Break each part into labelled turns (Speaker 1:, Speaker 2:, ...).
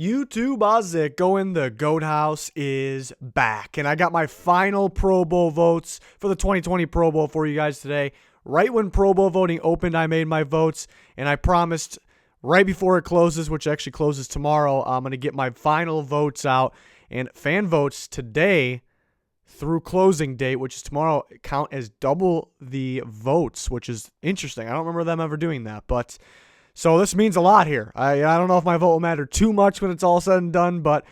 Speaker 1: YouTube Ozick going the GOAT House is back. And I got my final Pro Bowl votes for the 2020 Pro Bowl for you guys today. Right when Pro Bowl voting opened, I made my votes. And I promised right before it closes, which actually closes tomorrow, I'm going to get my final votes out. And fan votes today through closing date, which is tomorrow, count as double the votes, which is interesting. I don't remember them ever doing that, but... So this means a lot here. I don't know if my vote will matter too much when it's all said and done, but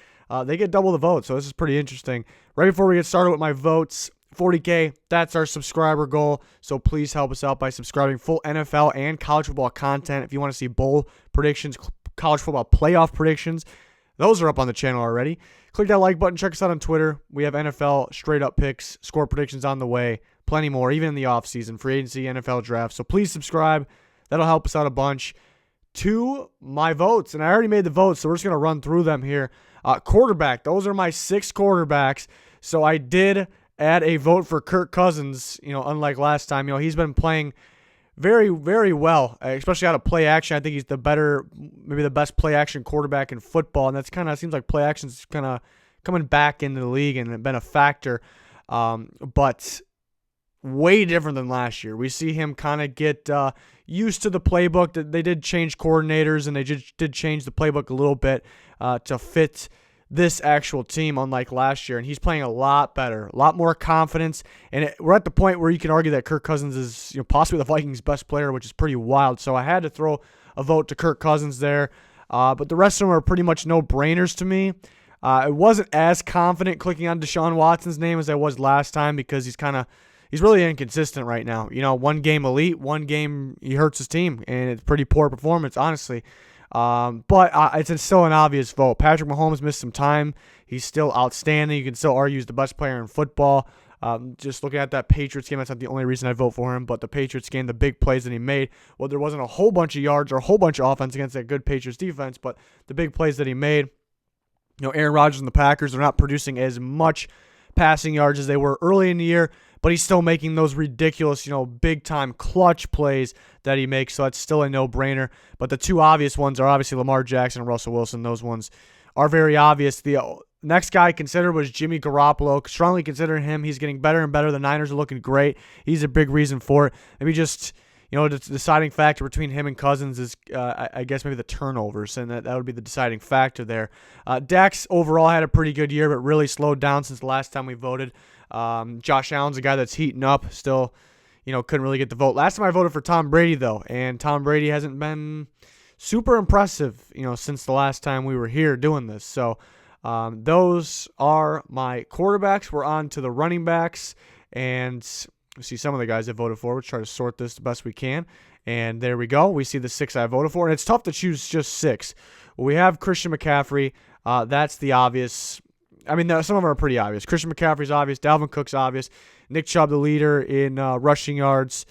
Speaker 1: they get double the vote, so this is pretty interesting. Right before we get started with my votes, 40K, that's our subscriber goal, so please help us out by subscribing. Full NFL and college football content. If you want to see bowl predictions, college football playoff predictions, those are up on the channel already. Click that like button. Check us out on Twitter. We have NFL straight-up picks, score predictions on the way, plenty more, even in the offseason, free agency, NFL draft. So please subscribe. That'll help us out a bunch. To my votes, and I already made the votes, so we're just going to run through them here. Quarterback, those are my 6 quarterbacks, so I did add a vote for Kirk Cousins, unlike last time. He's been playing very, very well, especially out of play action. I think he's maybe the best play action quarterback in football, and that's kind of seems like play action's kind of coming back into the league and been a factor, but way different than last year. We see him kind of get used to the playbook. They did change coordinators, and they did change the playbook a little bit to fit this actual team, unlike last year. And he's playing a lot better, a lot more confidence. And we're at the point where you can argue that Kirk Cousins is possibly the Vikings' best player, which is pretty wild. So I had to throw a vote to Kirk Cousins there. But the rest of them are pretty much no-brainers to me. I wasn't as confident clicking on Deshaun Watson's name as I was last time because he's really inconsistent right now. One game elite, one game he hurts his team, and it's pretty poor performance, honestly. But it's still an obvious vote. Patrick Mahomes missed some time. He's still outstanding. You can still argue he's the best player in football. Just looking at that Patriots game, that's not the only reason I vote for him, but the Patriots game, the big plays that he made, well, there wasn't a whole bunch of yards or a whole bunch of offense against that good Patriots defense, but the big plays that he made, Aaron Rodgers and the Packers are not producing as much passing yards as they were early in the year, but he's still making those ridiculous, big-time clutch plays that he makes, so that's still a no-brainer. But the two obvious ones are obviously Lamar Jackson and Russell Wilson. Those ones are very obvious. The next guy I considered was Jimmy Garoppolo. Strongly considering him. He's getting better and better. The Niners are looking great. He's a big reason for it. Maybe just, the deciding factor between him and Cousins is, I guess, maybe the turnovers, and that would be the deciding factor there. Dax overall had a pretty good year, but really slowed down since the last time we voted. Josh Allen's a guy that's heating up. Still, couldn't really get the vote. Last time I voted for Tom Brady, though, and Tom Brady hasn't been super impressive, since the last time we were here doing this. So those are my quarterbacks. We're on to the running backs, and we see some of the guys I voted for. We'll try to sort this the best we can. And there we go. We see the 6 I voted for, and it's tough to choose just 6. We have Christian McCaffrey. That's the obvious. I mean, some of them are pretty obvious. Christian McCaffrey's obvious. Dalvin Cook's obvious. Nick Chubb, the leader in rushing yards,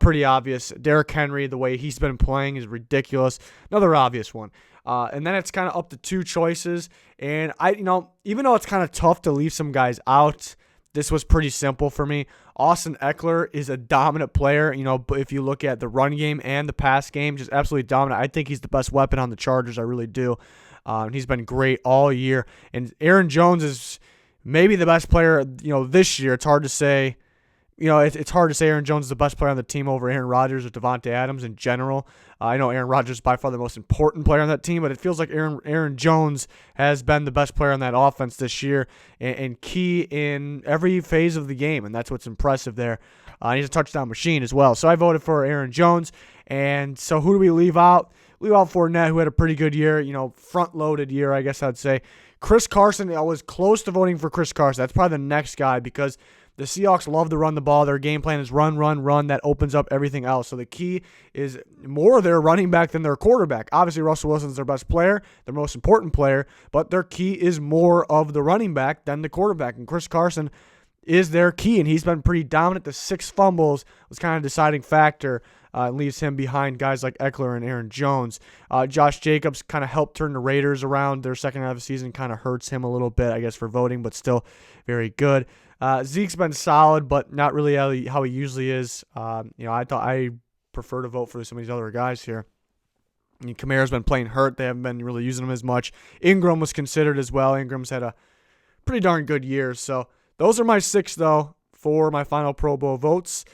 Speaker 1: pretty obvious. Derrick Henry, the way he's been playing is ridiculous. Another obvious one. And then it's kind of up to 2 choices. And even though it's kind of tough to leave some guys out, this was pretty simple for me. Austin Eckler is a dominant player. If you look at the run game and the pass game, just absolutely dominant. I think he's the best weapon on the Chargers. I really do. He's been great all year. And Aaron Jones is maybe the best player, this year. It's hard to say. It's hard to say Aaron Jones is the best player on the team over Aaron Rodgers or Devontae Adams in general. I know Aaron Rodgers is by far the most important player on that team, but it feels like Aaron Jones has been the best player on that offense this year and key in every phase of the game, and that's what's impressive there. He's a touchdown machine as well. So I voted for Aaron Jones. And so who do we leave out? Leave out Fournette, who had a pretty good year, front-loaded year, I guess I'd say. Chris Carson, I was close to voting for Chris Carson. That's probably the next guy because the Seahawks love to run the ball. Their game plan is run, run, run. That opens up everything else. So the key is more their running back than their quarterback. Obviously, Russell Wilson's their best player, their most important player, but their key is more of the running back than the quarterback. And Chris Carson is their key, and he's been pretty dominant. The 6 fumbles was kind of a deciding factor. Leaves him behind guys like Eckler and Aaron Jones. Josh Jacobs kind of helped turn the Raiders around. Their second half of the season kind of hurts him a little bit, I guess, for voting, but still very good. Zeke's been solid, but not really how he usually is. I thought I prefer to vote for some of these other guys here. I mean, Kamara's been playing hurt. They haven't been really using him as much. Ingram was considered as well. Ingram's had a pretty darn good year. So those are my 6, though, for my final Pro Bowl votes.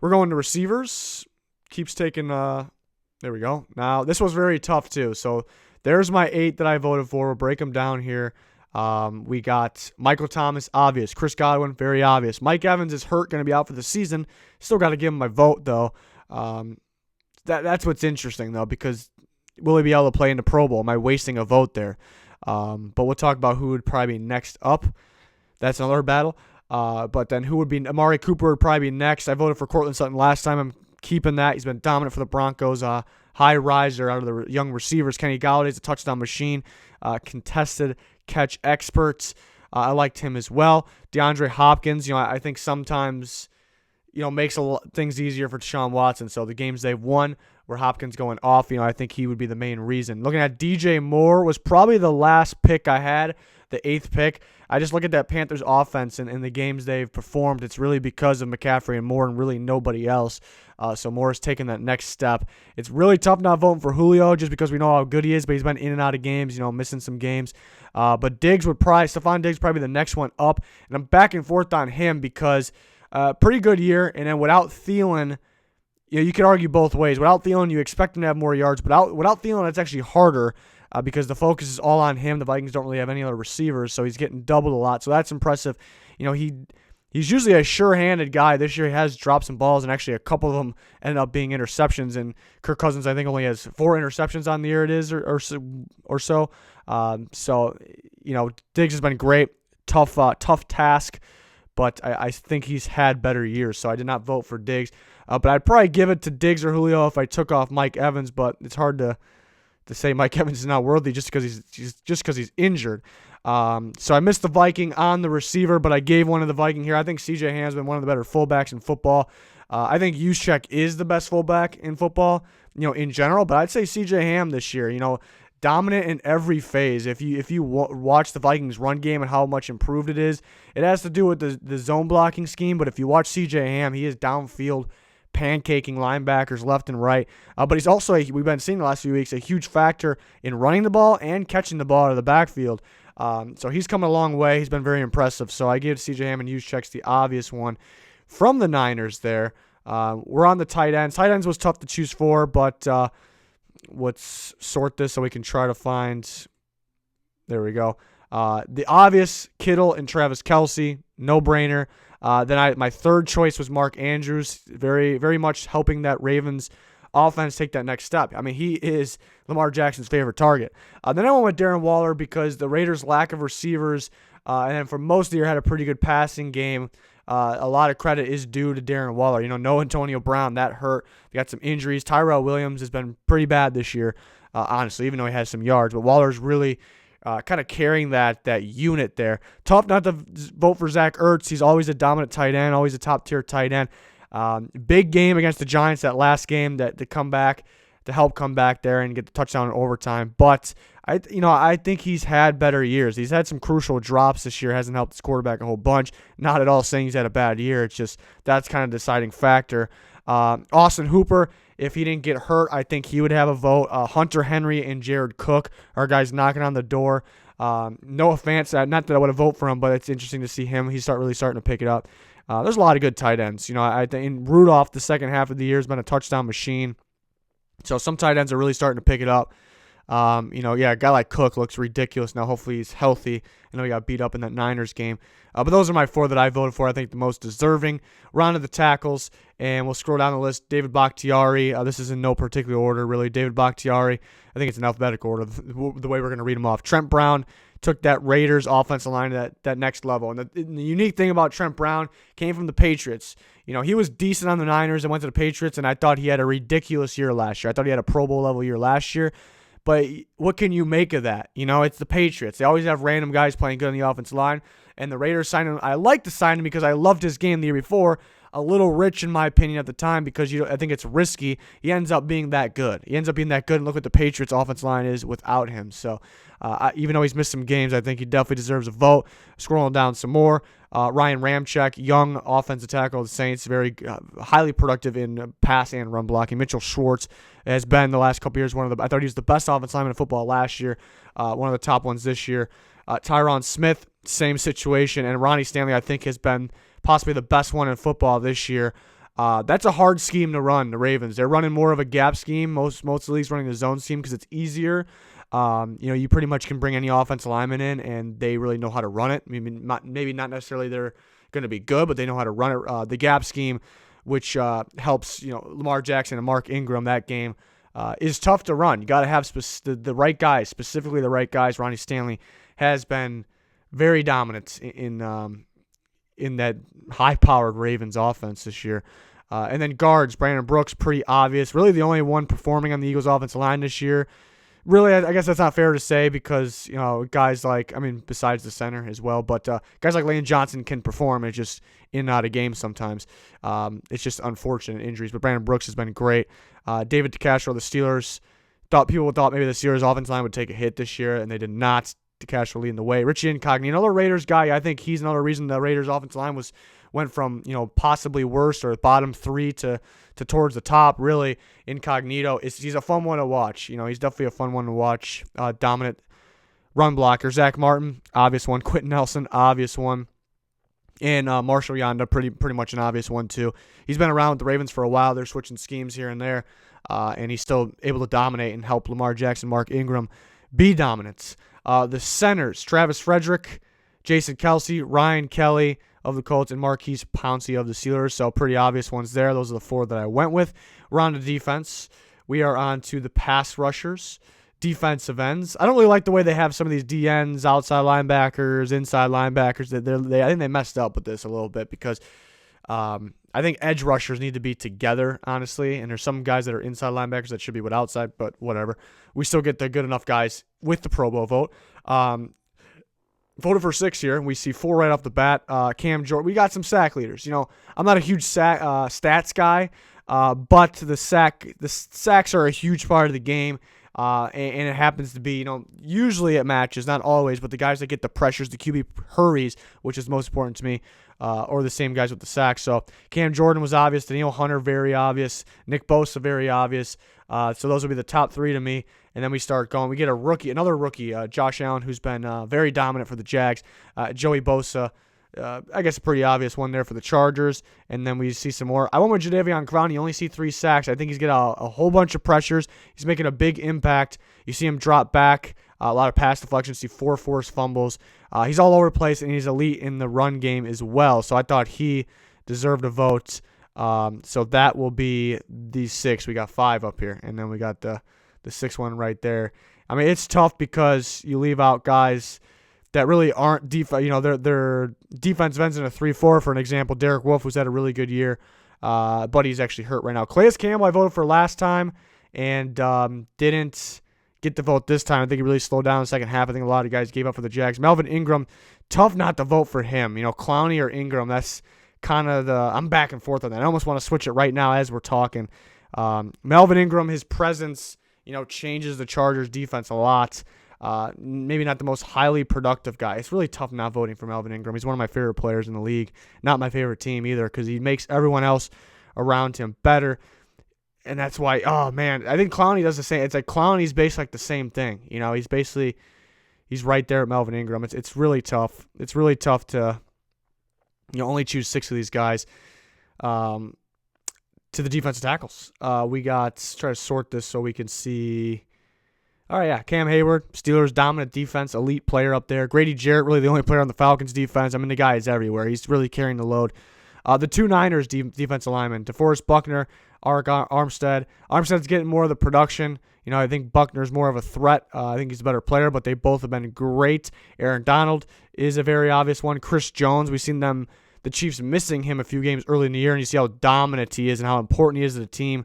Speaker 1: We're going to receivers. Keeps taking there we go. Now, this was very tough, too. So there's my 8 that I voted for. We'll break them down here. We got Michael Thomas, obvious. Chris Godwin, very obvious. Mike Evans is hurt, going to be out for the season. Still got to give him my vote, though. That's what's interesting, though, because will he be able to play in the Pro Bowl? Am I wasting a vote there? But we'll talk about who would probably be next up. That's another battle. But then who would be? Amari Cooper would probably be next. I voted for Cortland Sutton last time. I'm keeping that. He's been dominant for the Broncos. High riser out of the young receivers. Kenny Galladay's a touchdown machine. Contested catch expert. I liked him as well. DeAndre Hopkins, I think sometimes, makes things easier for Deshaun Watson. So the games they've won where Hopkins going off, I think he would be the main reason. Looking at DJ Moore was probably the last pick I had, the 8th pick. I just look at that Panthers offense and the games they've performed. It's really because of McCaffrey and Moore and really nobody else. So Moore's taking that next step. It's really tough not voting for Julio just because we know how good he is, but he's been in and out of games, missing some games. But Stephon Diggs probably the next one up. And I'm back and forth on him because pretty good year. And then without Thielen, you could argue both ways. Without Thielen, you expect him to have more yards. But without Thielen, it's actually harder because the focus is all on him. The Vikings don't really have any other receivers, so he's getting doubled a lot. So that's impressive. He's usually a sure-handed guy. This year he has dropped some balls, and actually a couple of them ended up being interceptions. And Kirk Cousins, I think, only has 4 interceptions on the year it is or so. Diggs has been great. Tough task, but I think he's had better years. So I did not vote for Diggs. But I'd probably give it to Diggs or Julio if I took off Mike Evans, but it's hard to say Mike Evans is not worthy just because he's injured. So I missed the Viking on the receiver, but I gave one to the Viking here. I think C.J. Ham's been one of the better fullbacks in football. I think Juszczyk is the best fullback in football, in general, but I'd say C.J. Ham this year, dominant in every phase. If you watch the Vikings run game and how much improved it is, it has to do with the zone blocking scheme, but if you watch C.J. Ham, he is downfield pancaking linebackers left and right. But he's also, we've been seeing the last few weeks, a huge factor in running the ball and catching the ball out of the backfield. So he's come a long way. He's been very impressive. So I give C.J. Ham and Juszczyk's the obvious one from the Niners there. We're on the tight ends. Tight ends was tough to choose for, but let's sort this so we can try to find. There we go. The obvious, Kittle and Travis Kelce, no-brainer. Then my third choice was Mark Andrews, very, very much helping that Ravens offense take that next step. I mean, he is Lamar Jackson's favorite target. Then I went with Darren Waller because the Raiders' lack of receivers, and then for most of the year had a pretty good passing game. A lot of credit is due to Darren Waller. No Antonio Brown, that hurt. We got some injuries. Tyrell Williams has been pretty bad this year, honestly, even though he has some yards. But Waller's really kind of carrying that unit there. Tough not to vote for Zach Ertz. He's always a dominant tight end, always a top-tier tight end. Big game against the Giants that last game to help come back there and get the touchdown in overtime. But I think he's had better years. He's had some crucial drops this year. Hasn't helped his quarterback a whole bunch. Not at all saying he's had a bad year. It's just that's kind of the deciding factor. Austin Hooper, if he didn't get hurt, I think he would have a vote. Hunter Henry and Jared Cook are guys knocking on the door. No offense, not that I would have voted for him, but it's interesting to see him. He's really starting to pick it up. There's a lot of good tight ends. I think Rudolph the second half of the year has been a touchdown machine. So some tight ends are really starting to pick it up. A guy like Cook looks ridiculous now. Hopefully he's healthy. I know he got beat up in that Niners game. But those are my 4 that I voted for. I think the most deserving. Round of the tackles, and we'll scroll down the list. David Bakhtiari. This is in no particular order, really. David Bakhtiari. I think it's in alphabetical order, the way we're going to read them off. Trent Brown took that Raiders offensive line to that next level. And the unique thing about Trent Brown came from the Patriots. He was decent on the Niners and went to the Patriots, and I thought he had a ridiculous year last year. I thought he had a Pro Bowl level year last year. But what can you make of that? It's the Patriots. They always have random guys playing good on the offensive line. And the Raiders signed him. I like to sign him because I loved his game the year before. a little rich in my opinion at the time because I think it's risky. He ends up being that good. And look what the Patriots' offense line is without him. So even though he's missed some games, I think he definitely deserves a vote. Scrolling down some more, Ryan Ramczyk, young offensive tackle of the Saints, very highly productive in pass and run blocking. Mitchell Schwartz has been the last couple years I thought he was the best offensive lineman in football last year, one of the top ones this year. Tyron Smith, same situation, and Ronnie Stanley I think has been possibly the best one in football this year. That's a hard scheme to run, the Ravens. They're running more of a gap scheme. Most of the leagues running the zone scheme because it's easier. You pretty much can bring any offensive lineman in, and they really know how to run it. I mean, maybe not necessarily they're going to be good, but they know how to run it. The gap scheme, which helps Lamar Jackson and Mark Ingram, that game is tough to run. You got to have the right guys, specifically the right guys. Ronnie Stanley has been very dominant in that high-powered Ravens offense this year. And then guards, Brandon Brooks, pretty obvious. Really the only one performing on the Eagles' offensive line this year. Really, I guess that's not fair to say because, guys besides the center as well, but guys like Lane Johnson can perform. It's just in and out of games sometimes. It's just unfortunate injuries, but Brandon Brooks has been great. David DeCastro, the Steelers, people thought maybe the Steelers' offensive line would take a hit this year, and they did not. DeCastro leading the way. Richie Incognito, another Raiders guy. I think he's another reason the Raiders' offensive line went from possibly worst or bottom three to towards the top. Really, Incognito he's a fun one to watch. He's definitely a fun one to watch. Dominant run blocker. Zach Martin, obvious one. Quentin Nelson, obvious one. And Marshall Yanda, pretty much an obvious one too. He's been around with the Ravens for a while. They're switching schemes here and there, and he's still able to dominate and help Lamar Jackson, Mark Ingram be dominant. The centers, Travis Frederick, Jason Kelce, Ryan Kelly of the Colts, and Marquise Pouncey of the Steelers. So pretty obvious ones there. Those are the four that I went with. We're on to defense. We are on to the pass rushers, defensive ends. I don't really like the way they have some of these DNs, outside linebackers, inside linebackers. I think they messed up with this a little bit because I think edge rushers need to be together, honestly. And there's some guys that are inside linebackers that should be with outside, but whatever. We still get the good enough guys with the Pro Bowl vote. Voted for 6 here. We see 4 right off the bat. Cam Jordan. We got some sack leaders. I'm not a huge stats guy, but the sacks are a huge part of the game. And it happens to be, usually it matches, not always, but the guys that get the pressures, the QB hurries, which is most important to me, or the same guys with the sacks. So Cam Jordan was obvious. Daniil Hunter, very obvious. Nick Bosa, very obvious. So those will be the top 3 to me. And then we start going. We get another rookie, Josh Allen, who's been very dominant for the Jags. Joey Bosa, I guess a pretty obvious one there for the Chargers. And then we see some more. I went with Jadeveon Clowney. You only see 3 sacks. I think he's getting a whole bunch of pressures. He's making a big impact. You see him drop back, a lot of pass deflections. See 4 forced fumbles. He's all over the place, and he's elite in the run game as well. So I thought he deserved a vote. So that will be the 6. We got 5 up here, and then we got the 6th one right there. I mean, it's tough because you leave out guys that really aren't they're defensive ends in a 3-4. For an example, Derek Wolfe, who's had a really good year, but he's actually hurt right now. Calais Campbell, I voted for last time and didn't get the vote this time. I think he really slowed down in the second half. I think a lot of guys gave up for the Jags. Melvin Ingram, tough not to vote for him. Clowney or Ingram, that's kind of I'm back and forth on that. I almost want to switch it right now as we're talking. Melvin Ingram, his presence, changes the Chargers defense a lot. Maybe not the most highly productive guy. It's really tough not voting for Melvin Ingram. He's one of my favorite players in the league. Not my favorite team either because he makes everyone else around him better. And that's why, oh man, I think Clowney does the same. It's like Clowney's basically like the same thing. He's right there at Melvin Ingram. It's really tough. It's really tough to only choose 6 of these guys. To the defensive tackles. Let's try to sort this so we can see. All right, yeah, Cam Hayward, Steelers dominant defense, elite player up there. Grady Jarrett, really the only player on the Falcons defense. I mean, the guy is everywhere. He's really carrying the load. The 2 Niners defensive linemen, DeForest Buckner, Arik Armstead. Armstead's getting more of the production. I think Buckner's more of a threat. I think he's a better player, but they both have been great. Aaron Donald is a very obvious one. Chris Jones, we've seen the Chiefs missing him a few games early in the year, and you see how dominant he is and how important he is to the team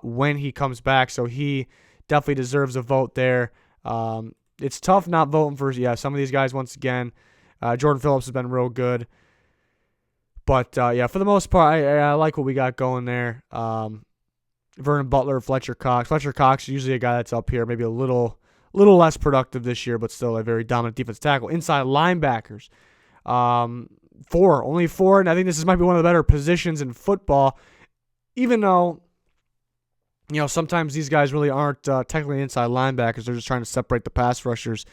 Speaker 1: when he comes back. So he definitely deserves a vote there. It's tough not voting for some of these guys once again. Jordan Phillips has been real good. But, yeah, for the most part, I like what we got going there. Vernon Butler, Fletcher Cox. Fletcher Cox is usually a guy that's up here, maybe a little less productive this year, but still a very dominant defensive tackle. Inside linebackers, only four, and I think this might be one of the better positions in football, even though, sometimes these guys really aren't technically inside linebackers. They're just trying to separate the pass rushers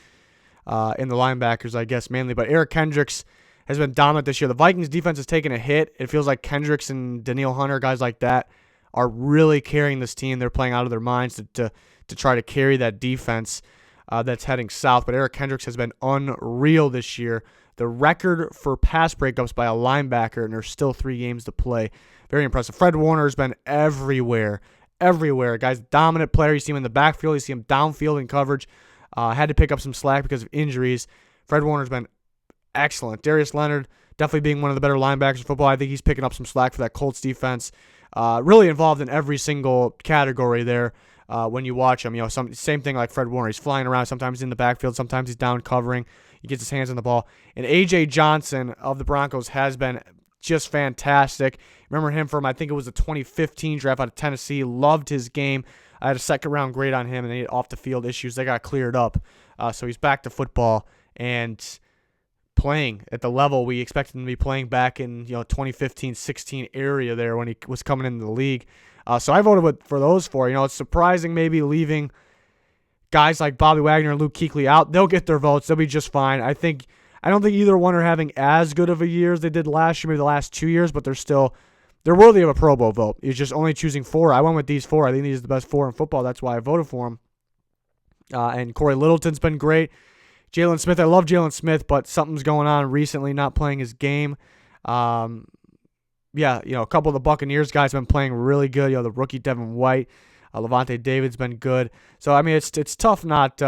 Speaker 1: and the linebackers, I guess, mainly. But Eric Kendricks has been dominant this year. The Vikings defense has taken a hit. It feels like Kendricks and Daniil Hunter, guys like that, are really carrying this team. They're playing out of their minds to try to carry that defense that's heading south. But Eric Kendricks has been unreal this year. The record for pass breakups by a linebacker, and there's still 3 games to play. Very impressive. Fred Warner has been everywhere. Guy's dominant player. You see him in the backfield. You see him downfield in coverage. Had to pick up some slack because of injuries. Fred Warner's been excellent. Darius Leonard definitely being one of the better linebackers in football. I think he's picking up some slack for that Colts defense. Really involved in every single category there when you watch him. Same thing like Fred Warner. He's flying around. Sometimes he's in the backfield. Sometimes he's down covering. He gets his hands on the ball. And A.J. Johnson of the Broncos has been just fantastic. Remember him from, I think it was the 2015 draft out of Tennessee. Loved his game. I had a second-round grade on him, and he had off-the-field issues. They got cleared up. So he's back to football and playing at the level we expected him to be playing back in 2015-16 area there when he was coming into the league. So I voted for those 4. It's surprising maybe leaving guys like Bobby Wagner and Luke Kuechly out. They'll get their votes. They'll be just fine. I don't think either one are having as good of a year as they did last year, maybe the last 2 years, but they're worthy of a Pro Bowl vote. You're just only choosing 4. I went with these 4. I think these are the best 4 in football. That's why I voted for them. And Corey Littleton's been great. Jalen Smith, I love Jalen Smith, but something's going on recently, not playing his game. A couple of the Buccaneers guys have been playing really good. The rookie Devin White, Levante David's been good. So, I mean, it's tough not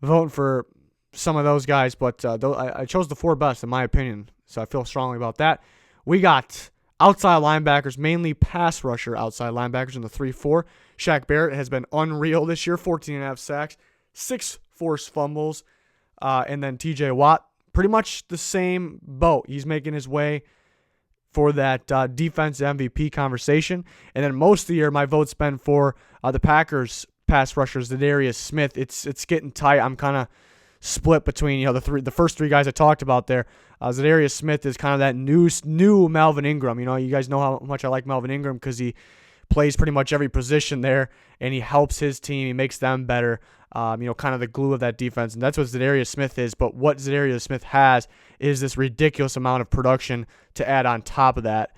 Speaker 1: voting for some of those guys, but I chose the 4 best, in my opinion, so I feel strongly about that. We got outside linebackers, mainly pass rusher outside linebackers in the 3-4. Shaq Barrett has been unreal this year, 14.5 sacks, 6 forced fumbles. And then TJ Watt, pretty much the same boat. He's making his way for that defense MVP conversation. And then most of the year, my vote's been for the Packers pass rushers, Zadarius Smith. It's getting tight. I'm kind of split between the first 3 guys I talked about there. Zadarius Smith is kind of that new Melvin Ingram. You guys know how much I like Melvin Ingram because he plays pretty much every position there, and he helps his team. He makes them better. Kind of the glue of that defense, and that's what Zadarius Smith is. But what Zadarius Smith has is this ridiculous amount of production to add on top of that.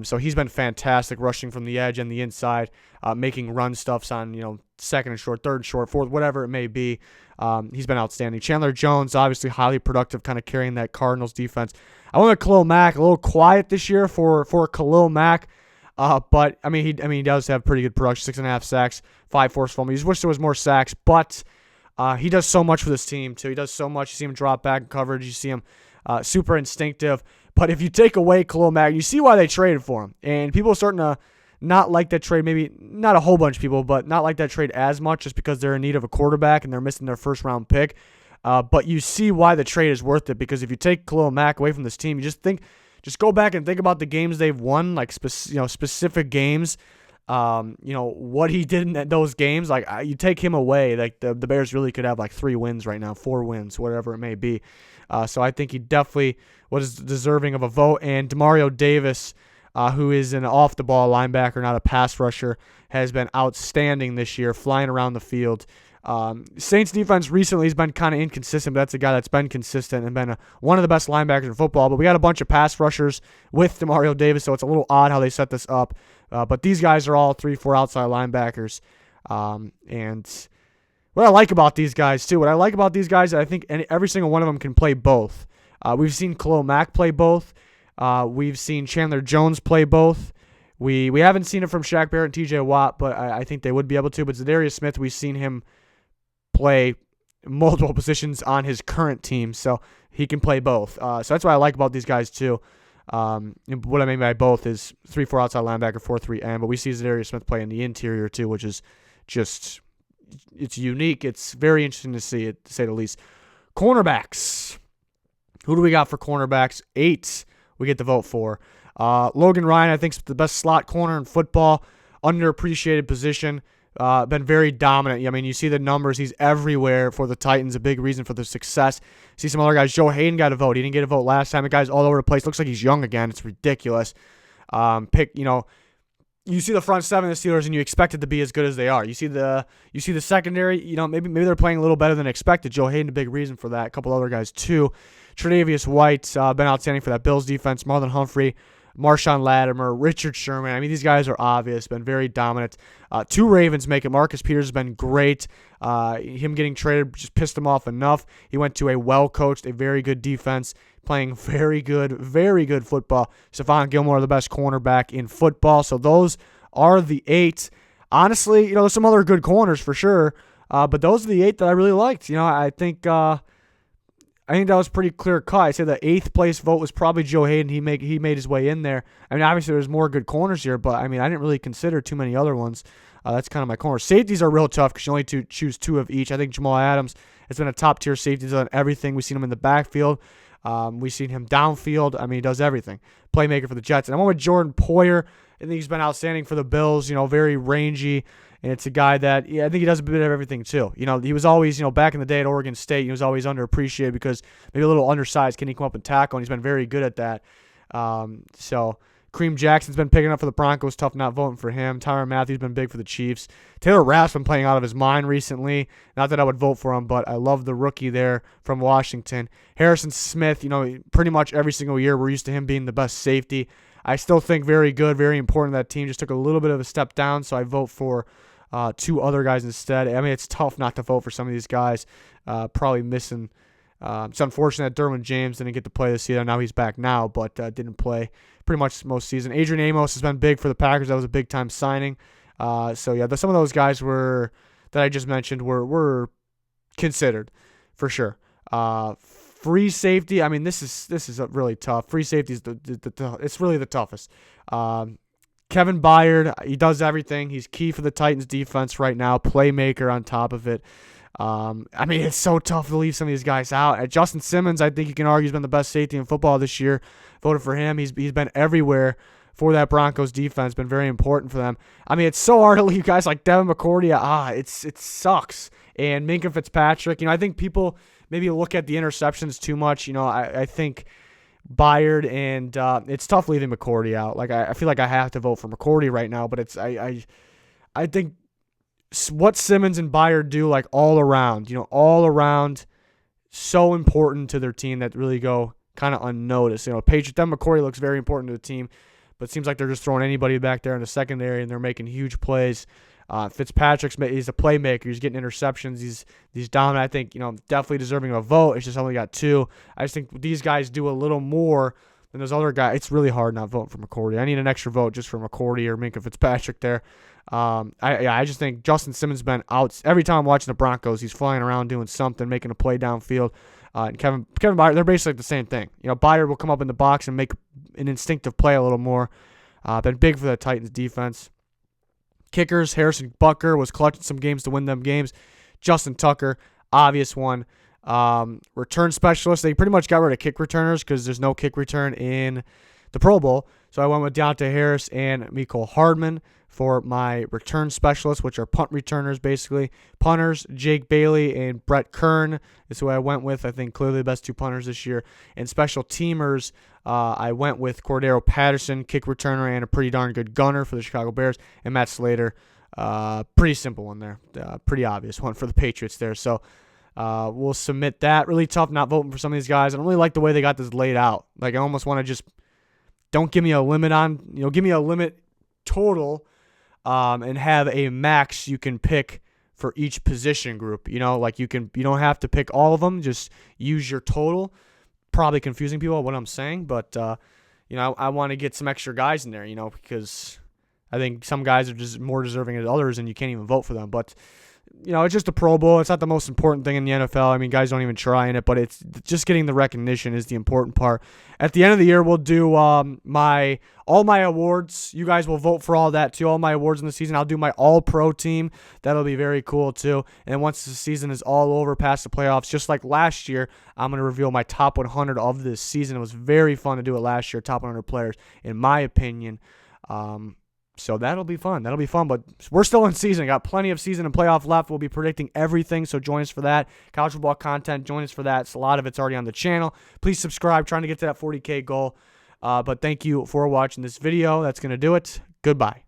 Speaker 1: So he's been fantastic rushing from the edge and the inside, making run stuffs on, second and short, third and short, fourth, whatever it may be. He's been outstanding. Chandler Jones, obviously highly productive, kind of carrying that Cardinals defense. I went with Khalil Mack, a little quiet this year for Khalil Mack. But I mean, he does have pretty good production, 6.5 sacks, 5 forced fumbles. You just wish there was more sacks, but he does so much for this team too. He does so much. You see him drop back in coverage. You see him super instinctive. But if you take away Khalil Mack, you see why they traded for him, and people are starting to not like that trade. Maybe not a whole bunch of people, but not like that trade as much, just because they're in need of a quarterback and they're missing their first round pick. But you see why the trade is worth it, because if you take Khalil Mack away from this team, just go back and think about the games they've won, like specific games. What he did in those games. Like you take him away, like the Bears really could have like 3 wins right now, 4 wins, whatever it may be. So I think he definitely was deserving of a vote. And Demario Davis, who is an off-the-ball linebacker, not a pass rusher, has been outstanding this year, flying around the field. Saints defense recently has been kind of inconsistent, but that's a guy that's been consistent and been one of the best linebackers in football. But we got a bunch of pass rushers with Demario Davis, so it's a little odd how they set this up. But these guys are all 3-4 outside linebackers. And what I like about these guys, too, I think every single one of them can play both. We've seen Khalil Mack play both. We've seen Chandler Jones play both. We haven't seen it from Shaq Barrett and TJ Watt, but I think they would be able to. But Zadarius Smith, we've seen him play multiple positions on his current team, so he can play both. So that's what I like about these guys, too. What I mean by both is 3-4 outside linebacker, 4-3 end, but we see Zadarius Smith play in the interior, too, which is just, it's unique. It's very interesting to see it, to say the least. Cornerbacks. Who do we got for cornerbacks? 8 we get the vote for. Logan Ryan, I think, is the best slot corner in football. Underappreciated position. Been very dominant. I mean, you see the numbers. He's everywhere for the Titans. A big reason for their success. See some other guys. Joe Hayden got a vote. He didn't get a vote last time. The guy's all over the place. Looks like he's young again. It's ridiculous. You see the front seven of the Steelers, and you expect it to be as good as they are. You see the secondary. Maybe they're playing a little better than expected. Joe Hayden, a big reason for that. A couple other guys too. Tre'Davious White, been outstanding for that Bills defense. Marlon Humphrey, Marshawn Latimer, Richard Sherman. I mean, these guys are obvious. Been very dominant. 2 Ravens make it. Marcus Peters has been great. Him getting traded just pissed him off enough. He went to a well-coached, a very good defense, playing very good football. Stephon Gilmore, the best cornerback in football. So those are the 8. Honestly, there's some other good corners for sure, but those are the 8 that I really liked. I think that was pretty clear cut. I say the 8th place vote was probably Joe Hayden. He made his way in there. I mean, obviously there's more good corners here, but I mean, I didn't really consider too many other ones. That's kind of my corner. Safeties are real tough because you only choose 2 of each. I think Jamal Adams has been a top-tier safety. He's done everything. We've seen him in the backfield. We've seen him downfield. I mean, he does everything. Playmaker for the Jets. And I went with Jordan Poyer. I think he's been outstanding for the Bills, very rangy. And it's a guy that, I think he does a bit of everything too. He was always, back in the day at Oregon State, he was always underappreciated because maybe a little undersized. Can he come up and tackle? And he's been very good at that. So Kareem Jackson's been picking up for the Broncos. Tough not voting for him. Tyrann Mathieu's been big for the Chiefs. Taylor Raff's been playing out of his mind recently. Not that I would vote for him, but I love the rookie there from Washington. Harrison Smith, pretty much every single year we're used to him being the best safety. I still think very good, very important. That team just took a little bit of a step down, so I vote for 2 other guys instead. I mean, it's tough not to vote for some of these guys. Probably missing. It's unfortunate that Derwin James didn't get to play this season. Now he's back now, but didn't play pretty much most season. Adrian Amos has been big for the Packers. That was a big-time signing. Some of those guys that I just mentioned were considered for sure. Free safety. I mean, this is really tough. Free safety is it's really the toughest. Kevin Byard, he does everything. He's key for the Titans defense right now. Playmaker on top of it. I mean, it's so tough to leave some of these guys out. Justin Simmons, I think you can argue, has been the best safety in football this year. Voted for him. He's been everywhere for that Broncos defense. Been very important for them. I mean, it's so hard to leave guys like Devin McCourty. It sucks. And Minkah Fitzpatrick. I think people maybe look at the interceptions too much. I think Byard and it's tough leaving McCourty out. Like I feel like I have to vote for McCourty right now, but I think what Simmons and Byard do, like all around, so important to their team that really go kind of unnoticed. Devin McCourty looks very important to the team, but it seems like they're just throwing anybody back there in the secondary and they're making huge plays. Fitzpatrick's he's a playmaker. He's getting interceptions. He's dominant. I think definitely deserving of a vote. It's just only got 2. I just think these guys do a little more than those other guys. It's really hard not voting for McCourty. I need an extra vote just for McCourty or Minkah Fitzpatrick there. I just think Justin Simmons been out every time I'm watching the Broncos. He's flying around doing something, making a play downfield. And Kevin Byard, they're basically the same thing. Byard will come up in the box and make an instinctive play a little more. Been big for the Titans defense. Kickers, Harrison Butker was clutching some games to win them games. Justin Tucker, obvious one. Return specialist, they pretty much got rid of kick returners because there's no kick return in the Pro Bowl. So I went with Deontay Harris and Mecole Hardman for my return specialists, which are punt returners basically. Punters, Jake Bailey and Brett Kern is who I went with. I think clearly the best 2 punters this year. And special teamers, I went with Cordero Patterson, kick returner and a pretty darn good gunner for the Chicago Bears, and Matt Slater. Pretty simple one there. Pretty obvious one for the Patriots there. So we'll submit that. Really tough not voting for some of these guys. I don't really like the way they got this laid out. Like I almost want to just don't give me a limit on, give me a limit total and have a max you can pick for each position group. You don't have to pick all of them. Just use your total. Probably confusing people what I'm saying, but I want to get some extra guys in there, because I think some guys are just more deserving than others, and you can't even vote for them. But it's just a Pro Bowl. It's not the most important thing in the NFL. I mean, guys don't even try in it, but it's just getting the recognition is the important part. At the end of the year, we'll do all my awards. You guys will vote for all that too. All my awards in the season. I'll do my All-Pro team. That'll be very cool too. And once the season is all over, past the playoffs, just like last year, I'm going to reveal my top 100 of this season. It was very fun to do it last year. Top 100 players, in my opinion. So that'll be fun. But we're still in season. Got plenty of season and playoff left. We'll be predicting everything, so join us for that. College football content, join us for that. A lot of it's already on the channel. Please subscribe. Trying to get to that 40K goal. But thank you for watching this video. That's going to do it. Goodbye.